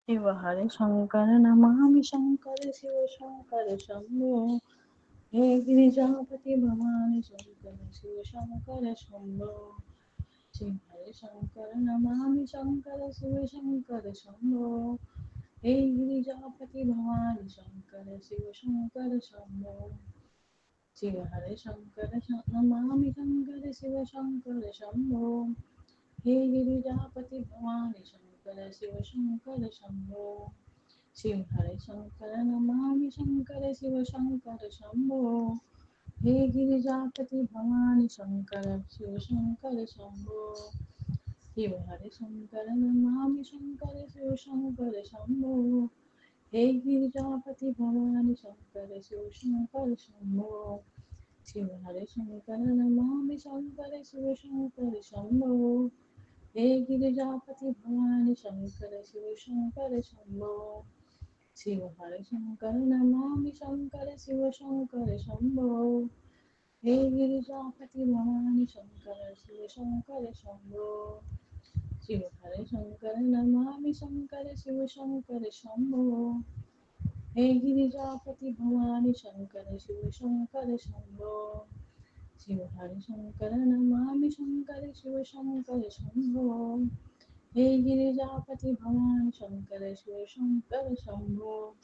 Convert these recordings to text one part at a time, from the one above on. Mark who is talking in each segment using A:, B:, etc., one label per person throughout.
A: Shiv हरे Shankar Namami Shankar Shiv Shankar Shambho हे Girijapati Bhavani Shankar Shiv Shankar Shambho Shiv हरे Shankar Namami Shankar Shiv Shankar Shambho हे Girijapati Bhavani Shankar Shiv Shankar Shambho Shiv हरे Shankar Namami Shankar Shiv Shankar Shambho हे Girijapati Bhavani Shankar Shiv Shankar Shambho Shiv हरे Shankar Namami Shankar Shiv Shankar Shambho हे Girijapati Bhavani Shankar Shiv Shankar Shambho Shiv हरे Shankar Namami Shankar Shiv Shankar Shambho हे Girijapati Bhavani Shankar Shiv Shankar Shambho Shiv हरे Shankar Namami Shankar Shiv Shankar Shambho हे Girijapati Bhavani Shankar Shiv Shankar Shambho Shiv हरे Shankar Namami Shankar Shiv Shankar Shambho हे Girijapati Bhavani Shankar Shiv Shankar Shambho Shiv हरे Shankar Namami Shankar Shiv Shankar Shambho हे Girijapati Bhavani Shankar Shiv Shankar Shambho Shiv हरे Shankar Namami Shankar Shiv Shankar Shambho हे Girijapati Bhavani Shankar Shiv Shankar Shambho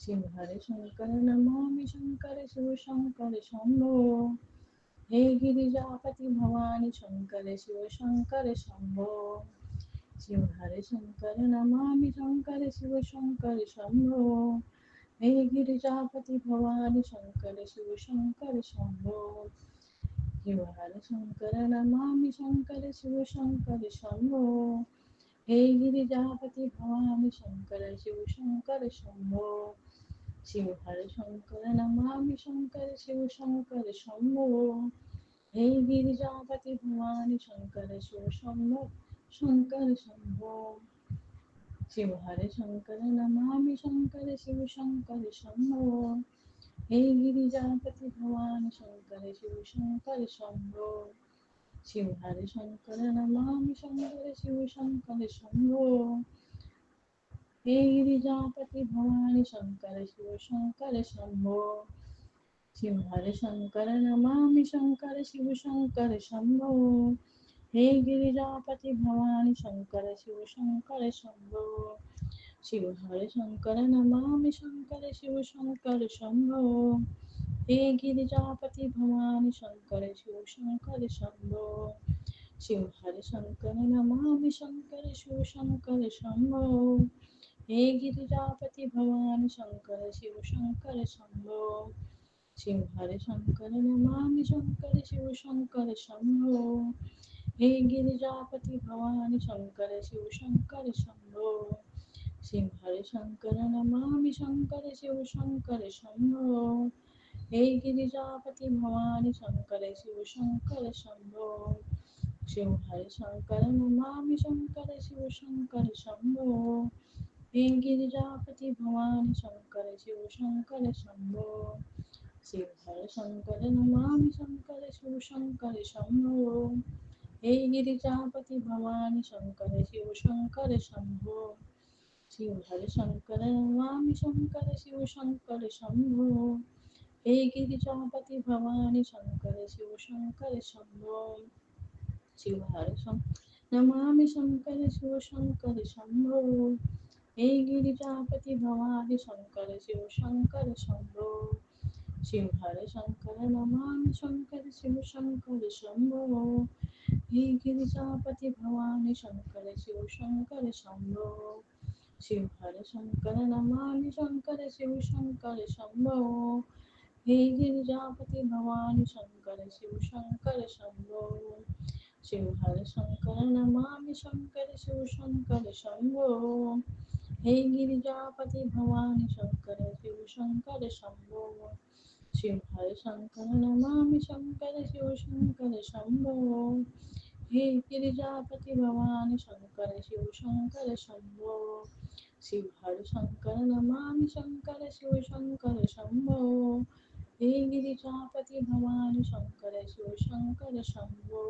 A: Shiv हरे Shankar Namami Shankar Shiv Shankar Shambho हे Girijapati Bhavani Shankar Shiv Shankar Shambho Shiv हरे Shankar Namami Shankar Shiv Shankar Shambho हे Girijapati Bhavani Shankar Shiv Shankar Shambho Shiv हरे Shankar Namami Shankar Shiv Shankar Shambho हे Girijapati Bhavani Shankar Shiv Shankar Shambho Shiv हरे Shankar Namami Shankar Shiv Shankar Shambho हे Girijapati Bhavani Shankar Shiv Shankar Shambho Shiv हरे Shankar Namami Shankar Shiv Shankar Shambho हे Girijapati Bhavani Shankar Shiv Shankar Shambho Shiv हरे Shankar Namami Shankar Shiv Shankar Shambho हे Girijapati Bhavani Shankar Shiv Shankar Shambho Shiv हरे Shankar Namami Shankar Shiv Shankar Shambho हे Girijapati Bhavani Shankar Shiv Shankar Shambho Shiv हरे Shankar Namami Shankar Shiv Shankar Shambho हे Girijapati Bhavani Shankar Shiv Shankar Shambho Shiv हरे Shankar Namami Shankar Shiv Shankar Shambho हे Girijapati Bhavani Shankar Shiv Shankar Shambho Shiv हरे Shankar Namami Shankar Shiv Shankar Shambho हे Girijapati Bhavani Shankar Shiv Shankar Shambho Shiv हरे Shankar Namami Shankar Shiv Shankar Shambho हे Girijapati Bhavani Shankar Shiv Shankar Shambho Shiv हरे Shankar Namami Shankar Shiv Shankar Shambho हे Girijapati Bhavani Shankar Shiv Shankar Shambho Shiv हरे Shankar Namami Shankar Shiv Shankar Shambho हे Girijapati Bhavani Shankar Shiv Shankar Shambho Shiv हरे Shankar Namami Shankar Shiv Shankar Shambho हे Girijapati Bhavani Shankar Shiv Shankar Shambho Shiv हरे Shankar Namami Shankar Shiv Shankar Shambho हे Girijapati Bhavani Shankar Shiv Shankar Shambho Shiv हरे Shankar Namami Shankar Shiv Shankar Shambho हे Girijapati Bhavani Shankar Shiv Shankar Shambho Shiv हरे Shankar Namami Shankar Shiv Shankar Shambho हे Girijapati Bhavani Shankar Shiv Shankar Shambho Shiv हरे Shankar Namami Shankar Shiv Shankar Shambho हे Girijapati Bhavani Shankar Shiv Shankar Shambho Shiv हरे Shankar Namami Shankar Shiv Shankar Shambho हे Girijapati Bhavani Shankar Shiv Shankar Shambho Shiv हरे Shankar Namami Shankar Shiv Shankar Shambho हे Girijapati Bhavani Shankar Shiv Shankar Shambho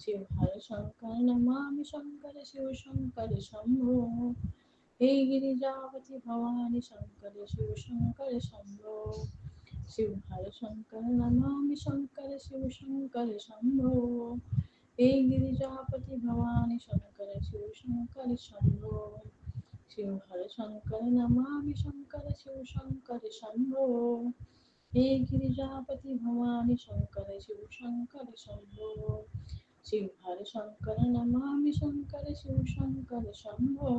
A: Shiv हरे Shankar Namami Shankar Shiv Shankar Shambho हे Girijapati Bhavani Shankar Shiv Shankar Shambho Shiv हर Shankar Namami Shankar Shiv Shankar Shambho हे Girijapati Bhavani Shankar Shiv Shankar Shambho Shiv हर Shankar Namami Shankar Shiv Shankar Shambho हे Girijapati Bhavani Shankar Shiv Shankar Shambho Shiv हर Shankar Namami Shankar Shiv Shankar Shambho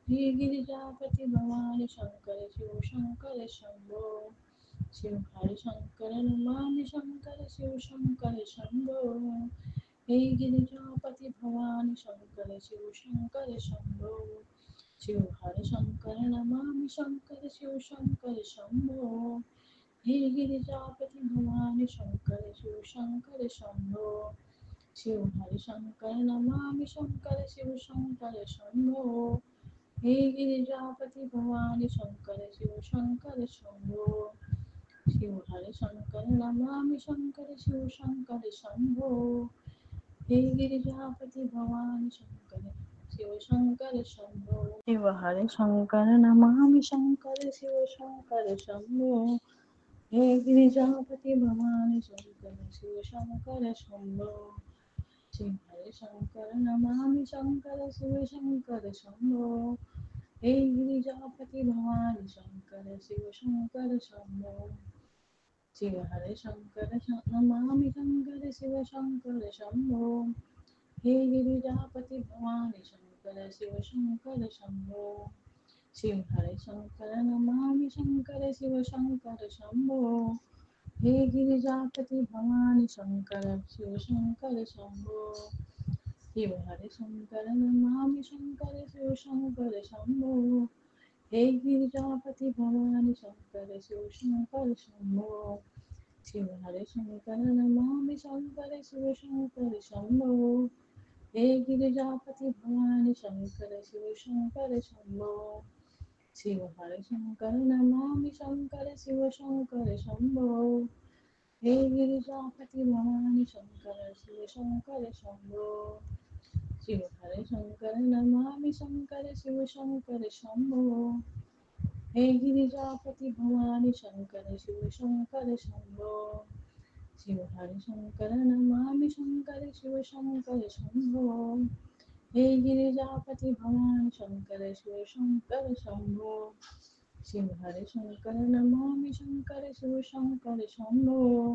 A: हे Girijapati Bhavani Shankar Shiv Shankar Shambho Shiv हर Shankar Namami Shankar Shiv Shankar Shambho हे Girijapati Bhavani Shankar Shiv Shankar Shambho Shiv हर Shankar Namami Shankar Shiv Shankar Shambho हे Girijapati Bhavani Shankar Shiv Shankar Shambho Shiv हर Shankar Namami Shankar Shiv Shankar Shambho हे Girijapati Bhavani Shankar Shiv Shankar Shambho Shiv हर Shankar Namami Shankar Shiv Shankar Shambho हे Girijapati Bhavani Shankar Shiv Shankar Shambho Shiv हर Shankar Namami Shankar Shiv Shankar Shambho हे Girijapati Bhavani Shankar Shiv Shankar Shambho Shiv हर Shankar Namami Shankar Shiv Shankar Shambho हे Girijapati Bhavani Shankar Shiv Shankar Shambho Shiv हरे Shankar Namami Shankar Shiv Shankar Shambho हे Girijapati Bhavani Shankar Shiv Shankar Shambho Shiv हरे Shankar Namami Shankar Shiv Shankar Shambho हे Girijapati Bhavani Shankar Shiv Shankar Shambho Shiv हरे Shankar Namami Shankar Shiv Shankar Shambho हे Girijapati Bhavani Shankar Shiv Shankar Shambho Shiv हरे Shankar Namami Shankar Shiv Shankar Shambho हे Girijapati Bhavani Shankar Shiv Shankar Shambho Shiv हरे Shankar Namami Shankar Shiv Shankar Shambho हे Girijapati Bhavani Shankar Shiv Shankar Shambho Shiv हरे Shankar Namami Shankar Shiv Shankar Shambho हे Girijapati Bhavani Shankar Shiv Shankar Shambho Shiv हरे Shankar Namami Shankar Shiv Shankar Shambho हे Girijapati Bhavani Shankar Shiv Shankar Shambho Shiv हरे Shankar Namami Shankar Shiv Shankar Shambho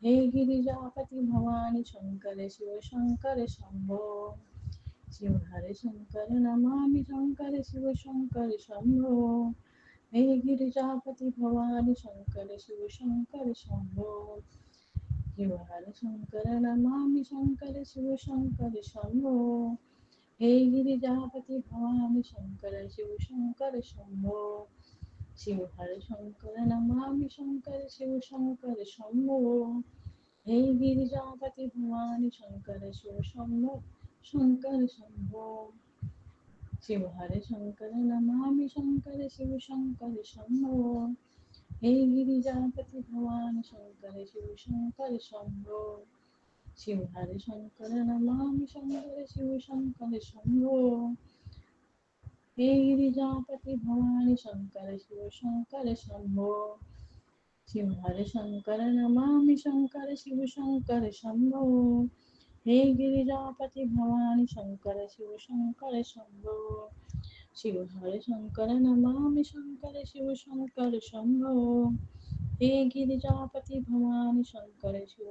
A: हे Girijapati Bhavani Shankar Shiv Shankar Shambho Shiv हरे Shankar Namami Shankar Shiv Shankar Shambho हे Girijapati Bhavani Shankar Shiv Shankar Shambho Shiv हरे Shankar Namami Shankar Shiv Shankar Shambho हे Girijapati Bhavani Shankar Shiv Shankar Shambho Shiv हरे Shankar Namami Shankar Shiv Shankar Shambho हे Girijapati Bhavani Shankar Shiv Shankar Shambho Shiv हरे Shankar Namami Shankar Shiv Shankar Shambho हे Girijapati Bhavani Shankar Shiv Shankar Shambho Shiv हरे Shankar Namami Shankar Shiv Shankar Shambho हे Girijapati Bhavani Shankar Shiv Shankar Shambho Shiv हरे Shankar Namami Shankar Shiv Shankar Shambho हे Girijapati Bhavani Shankar Shiv Shankar Shambho Shiv हरे Shankar Namami Shankar Shiv Shankar Shambho हे Girijapati Bhavani Shankar Shiv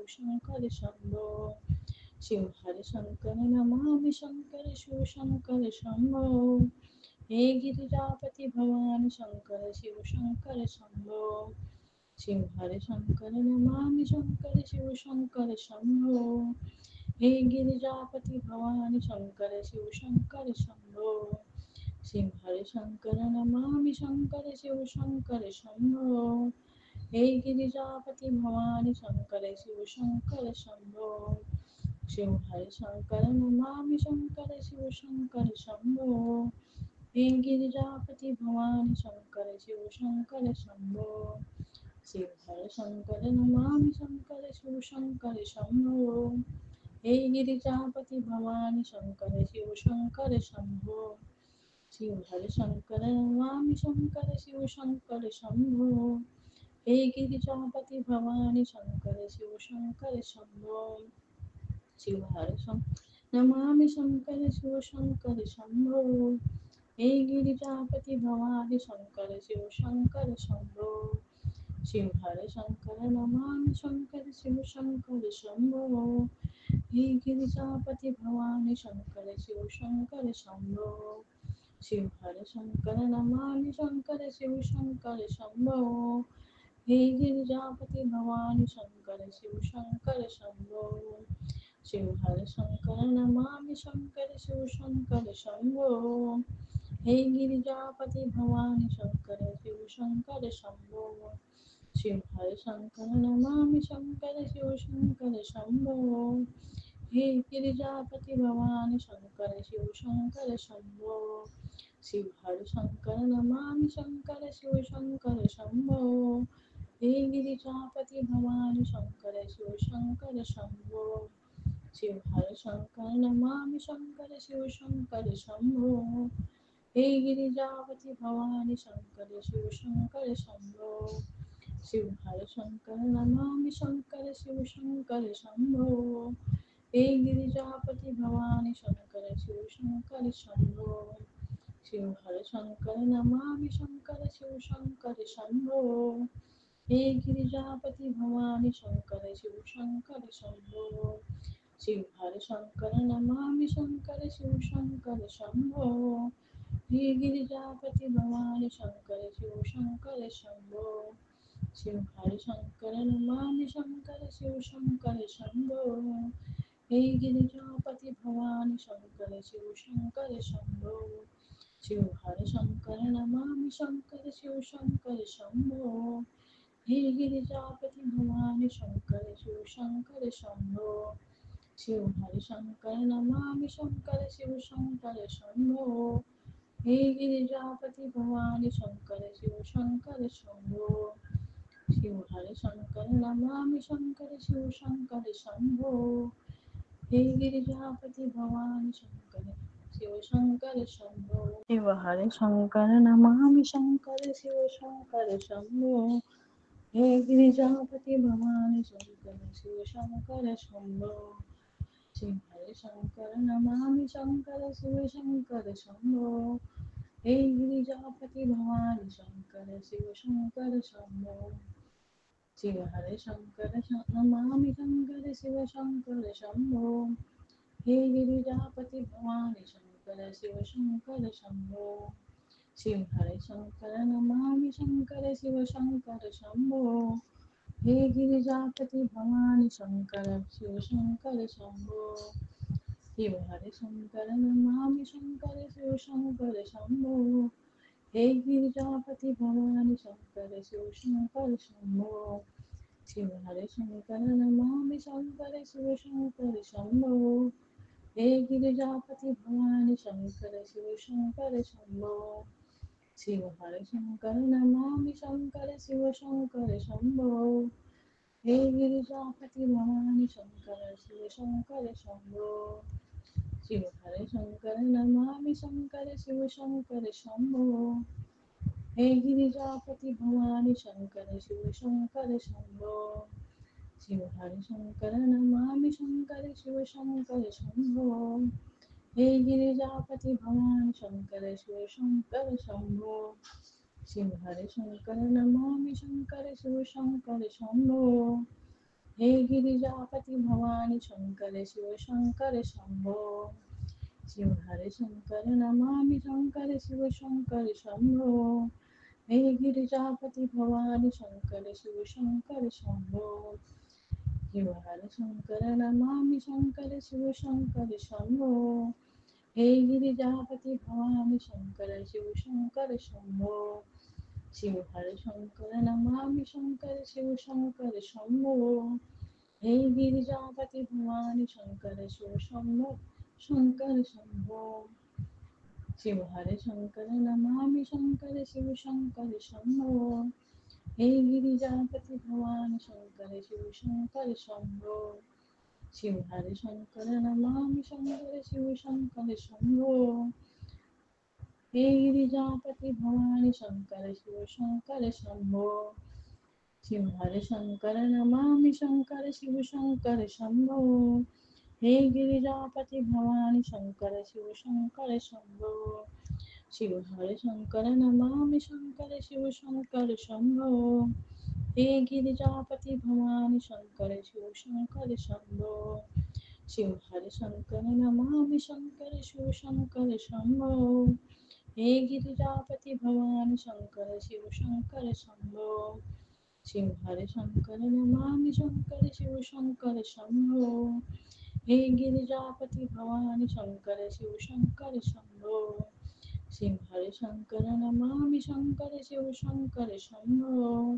A: Shankar Shambho Shiv हरे Shankar Namami Shankar Shiv Shankar Shambho हे Girijapati Bhavani Shankar Shiv Shankar Shambho Shiv हरे Shankar Namami Shankar Shiv Shankar Shambho हे Girijapati Bhavani Shankar Shiv Shankar Shambho Shiv हरे Shankar Namami Shankar Shiv Shankar Shambho हे Girijapati Bhavani Shankar Shiv Shankar Shambho Shiv हरे Shankar Namami Shankar Shiv Shankar Shambho हे Girijapati Bhavani Shankar Shiv Shankar Shambho Shiv हरे Shankar Namami Shankar Shiv Shankar Shambho हे Girijapati Bhavani Shankar Shiv Shankar Shambho Shiv हर Shankar Namami Shankar Shiv Shankar Shambho हे Girijapati Bhavani Shankar Shiv Shankar Shambho Shiv हर Shankar Namami Shankar Shiv Shankar Shambho हे Girijapati Bhavani Shankar Shiv Shankar Shambho Shiv हर Shankar Namami Shankar Shiv Shankar Shambho हे Girijapati Bhavani Shankar Shiv Shankar Shambho Shiv हर Shankar Namami Shankar Shiv Shankar Shambho हे Girijapati Bhavani Shankar Shiv Shankar Shambho Shiv हर Shankar Namami Shankar Shiv Shankar Shambho हे Girijapati Bhavani Shankar Shiv Shankar Shambho Shiv हर Shankar Namami Shankar Shiv Shankar Shambho हे Girijapati Bhavani Shankar Shiv Shankar Shambho Shiv हर Shankar Namami Shankar Shiv Shankar Shambho हे Girijapati Bhavani Shankar Shiv Shankar Shambho Shiv हर Shankar Namami Shankar Shiv Shankar Shambho हे Girijapati Bhavani Shankar Shiv Shankar Shambho Shiv हर Shankar Namami Shankar Shiv Shankar Shambho हे Girijapati Bhavani Shankar Shiv Shankar Shambho Shiv हर Shankar Namami Shankar Shiv Shankar Shambho हे Girijapati Bhavani Shankar Shiv Shankar Shambho Shiv हर Shankar Namami Shankar Shiv Shankar Shambho हे Girijapati Bhavani Shankar Shiv Shankar Shambho Shiv हर Shankar Namami Shankar Shiv Shankar Shambho हे Girijapati Bhavani Shankar Shiv Shankar Shambho Shiv हर Shankar Namami Shankar Shiv Shankar Shambho हे Girijapati Bhavani Shankar Shiv Shankar Shambho Shiv हर Shankar Namami Shankar Shiv Shankar Shambho हे Girijapati Bhavani Shankar Shiv Shankar Shambho Shiv हर Shankar Namami Shankar Shiv Shankar Shambho हे Girijapati Bhavani Shankar Shiv Shankar Shambho Shiv हर Shankar Namami Shankar Shiv Shankar Shambho हे Girijapati Bhavani Shankar Shiv Shankar Shambho Shiv हर Shankar Namami Shankar Shiv Shankar Shambho हे Girijapati Bhavani Shankar Shiv Shankar Shambho Shiv हर Shankar Namami Shankar Shiv Shankar Shambho हे Girijapati Bhavani Shankar Shiv Shankar Shambho Shiv हर Shankar Namami Shankar Shiv Shankar Shambho हे Girijapati Bhavani Shankar Shiv Shankar Shambho Shiv हर Shankar Namami Shankar Shiv Shankar Shambho हे Girijapati Bhavani Shankar Shiv Shankar Shambho Shiv हर Shankar Namami Shankar Shiv Shankar Shambho हे Girijapati Bhavani Shankar Shiv Shankar Shambho Shiv हर Shankar Namami Shankar Shiv Shankar Shambho हे Girijapati Bhavani Shankar Shiv Shankar Shambho Shiv हर Shankar Namami Shankar Shiv Shankar Shambho हे Girijapati Bhavani Shankar Shiv Shankar Shambho Shiv हर Shankar Namami Shankar Shiv Shankar Shambho हे Girijapati Bhavani Shankar Shiv Shankar Shambho Shiv हर Shankar Namami Shankar Shiv Shankar Shambho हे Girijapati Bhavani Shankar Shiv Shankar Shambho Shiv हर Shankar Namami Shankar Shiv Shankar Shambho हे Girijapati Bhavani Shankar Shiv Shankar Shambho Shiv हर Shankar Namami Shankar Shiv Shankar Shambho हे Girijapati Bhavani Shankar Shiv Shankar Shambho Shiv हर Shankar Namami Shankar Shiv Shankar Shambho हे Girijapati Bhavani Shankar Shiv Shankar Shambho Shiv हर Shankar Namami Shankar Shiv Shankar Shambho हे Girijapati Bhavani Shankar Shiv Shankar Shambho Shiv हर Shankar Namami Shankar Shiv Shankar Shambho हे Girijapati Bhavani Shankar Shiv Shankar Shambho Shiv हर Shankar Namami Shankar Shiv Shankar Shambho हे Girijapati Bhavani Shankar Shiv Shankar Shambho Shiv हर Shankar Namami Shankar Shiv Shankar Shambho हे Girijapati Bhavani Shankar Shiv Shankar Shambho Shiv हर Shankar Namami Shankar Shiv Shankar Shambho हे Girijapati Bhavani Shankar Shiv Shankar Shambho Shiv हर Shankar Namami Shankar Shiv Shankar Shambho हे Girijapati Bhavani Shankar Shiv Shankar Shambho Shiv हर Shankar Namami Shankar Shiv Shankar Shambho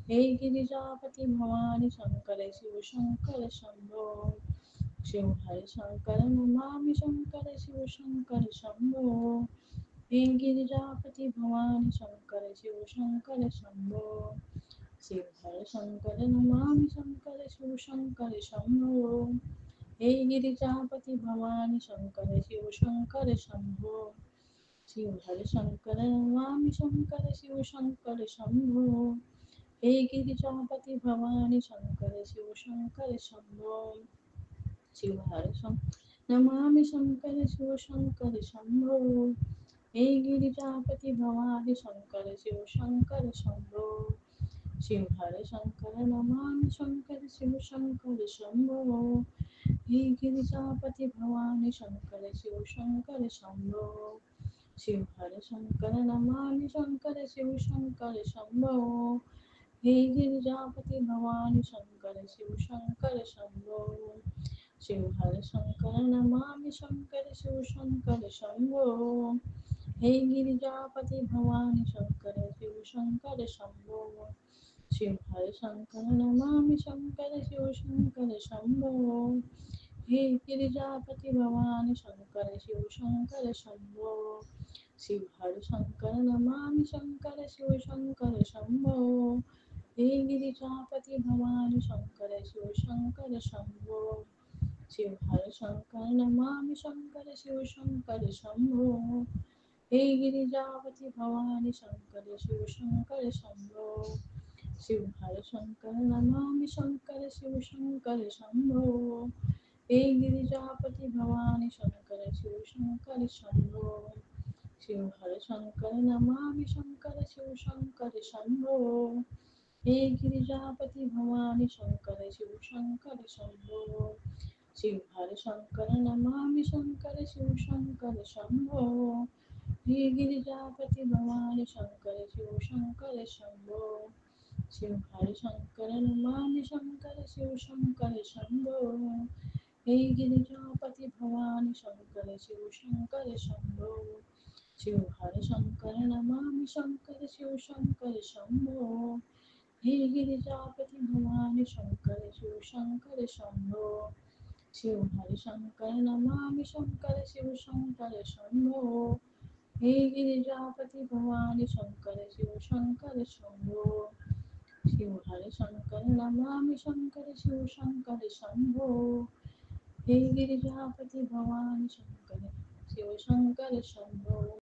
A: हे Girijapati Bhavani Shankar Shiv Shankar Shambho Shiv हर Shankar Namami Shankar Shiv Shankar Shambho हे Girijapati Bhavani Shankar Shiv Shankar Shambho Shiv हर Shankar Namami Shankar Shiv Shankar Shambho हे Girijapati Bhavani Shankar Shiv Shankar Shambho Shiv हर Shankar Namami Shankar Shiv Shankar Shambho हे Girijapati Bhavani Shankar Shiv Shankar Shambho Shiv हर Shankar Namami Shankar Shiv Shankar Shambho हे Girijapati Bhavani Shankar Shiv Shankar Shambho Shiv हर Shankar Namami Shankar Shiv Shankar Shambho हे Girijapati Bhavani Shankar Shiv Shankar Shambho Shiv हर Shankar Namami Shankar Shiv Shankar Shambho हे Girijapati Bhavani Shankar Shiv Shankar Shambho Shiv हर Shankar Namami Shankar Shiv Shankar Shambho हे Girijapati Bhavani Shankar Shiv Shankar Shambho Shiv हर Shankar Namami Shankar Shiv Shankar Shambho हे Girijapati Bhavani Shankar Shiv Shankar Shambho Shiv हर Shankar Namami Shankar Shiv Shankar Shambho हे Girijapati Bhavani Shankar Shiv Shankar Shambho Shiv हर Shankar Namami Shankar Shiv Shankar Shambho हे Girijapati Bhavani Shankar Shiv Shankar Shambho Shiv हर Shankar Namami Shankar Shiv Shankar Shambho हे Girijapati Bhavani Shankar Shiv Shankar Shambho Shiv हर Shankar Namami Shankar Shiv Shankar Shambho हे Girijapati Bhavani Shankar Shiv Shankar Shambho Shiv हर Shankar Namami Shankar Shiv Shankar Shambho हे Girijapati Bhavani Shankar Shiv Shankar Shambho Shiv हर Shankar Namami Shankar Shiv Shankar Shambho हे Girijapati Bhavani Shankar Shiv Shankar Shambho Shiv हर Shankar Namami Shankar Shiv Shankar Shambho हे Girijapati Bhavani Shankar Shiv Shankar Shambho Shiv हर Shankar Namami Shankar Shiv Shankar Shambho हे Girijapati Bhavani Shankar Shiv Shankar Shambho Shiv हर Shankar Namami Shankar Shiv Shankar Shambho हे Girijapati Bhavani Shankar Shiv Shankar Shambho.